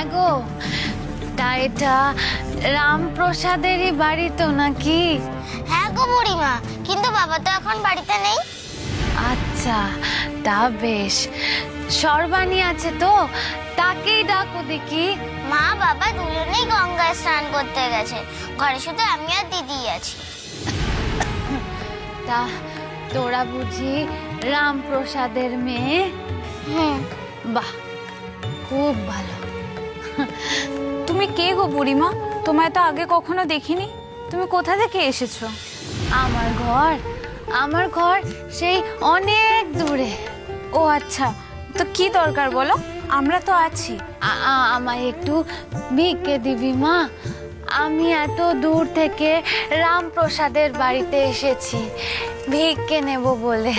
হ্যাঁ গো, তা এটা রামপ্রসাদেরই বাড়ি তো নাকি? হ্যাঁ গো বুড়িমা, কিন্তু বাবা তো এখন বাড়িতে নেই। আচ্ছা, তা বেশ। সর্বাণী আছে তো, তাকেই ডাকো দেখি। মা বাবা দুজনেই গঙ্গায় স্নান করতে গেছে, ঘরে শুধু আমি আর দিদি আছি। তা তোরা বুঝি রামপ্রসাদের মেয়ে? হুম। বাহ, খুব ভালো। তুমি কে গো বুড়িমা? তোমায় তো আগে কখনো দেখিনি। তুমি কোথা থেকে এসেছো? আমার ঘর সেই অনেক দূরে। ও আচ্ছা, তো কি দরকার বলো, আমরা তো আছি। আমায় একটু ভিক্ষে দিবি মা? আমি এত দূর থেকে রামপ্রসাদের বাড়িতে এসেছি ভিক্ষে নেব বলে।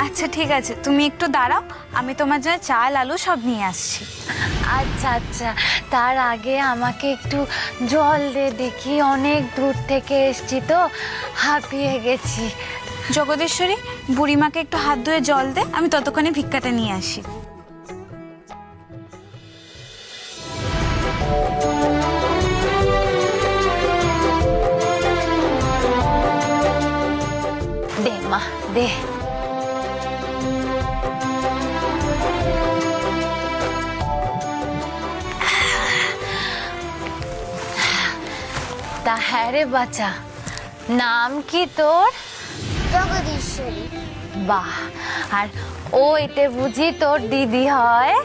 আচ্ছা ঠিক আছে, তুমি একটু দাঁড়াও, আমি তোমার জন্য চাল আলু সব নিয়ে আসছি। আচ্ছা আচ্ছা, তার আগে আমাকে একটু জল দে দেখি, অনেক দূর থেকে এসছি তো, হাঁপিয়ে গেছি। জগদীশ্বরী, বুড়িমাকে একটু হাত ধুয়ে জল দে, আমি ততক্ষণে ভিক্ষাটা নিয়ে আসি। দে মা, দে। তা হ্যাঁ রে বাচ্চা, নাম কি তোর? জগদীশ্বরী। বাহ, আর ও এতে বুঝি তোর দিদি হয়?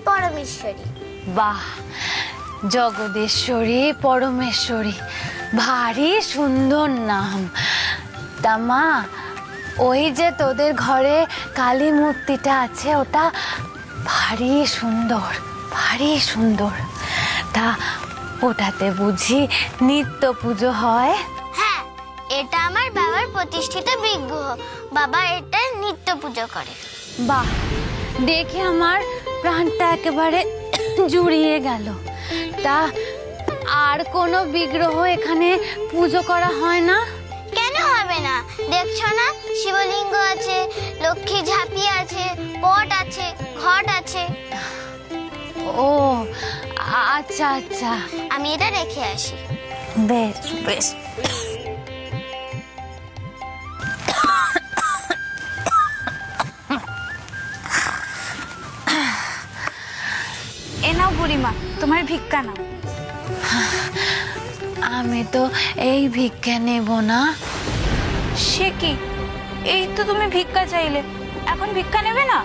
পরমেশ্বরী। বাহ, জগদীশ্বরী পরমেশ্বরী, ভারী সুন্দর নাম। তা মা, ওই যে তোদের ঘরে কালী মূর্তিটা আছে, ওটা ভারী সুন্দর, ভারী সুন্দর। তা ওটাতে বুঝি নিত্য পুজো হয়? হ্যাঁ, এটা আমার বাবার প্রতিষ্ঠিত বিগ্রহ, বাবা এটা নিত্য পুজো করে। বাহ, দেখে আমার প্রাণটা একেবারে জুড়িয়ে গেল। তা আর কোনো বিগ্রহ এখানে পুজো করা হয় না? কেন হবে না? দেখছো না, শিবলিঙ্গ আছে, লক্ষ্মী ঝাঁপি আছে, পট আছে, ঘট আছে। ও আচ্ছা আচ্ছা, আমি এটা রেখে আসি। বেশ বেশ। এ নাও বুড়িমা, তোমার ভিক্ষা নাও। আমি তো এই ভিক্ষা নেব না। সে কি, এই তো তুমি ভিক্ষা চাইলে, এখন ভিক্ষা নেবে না?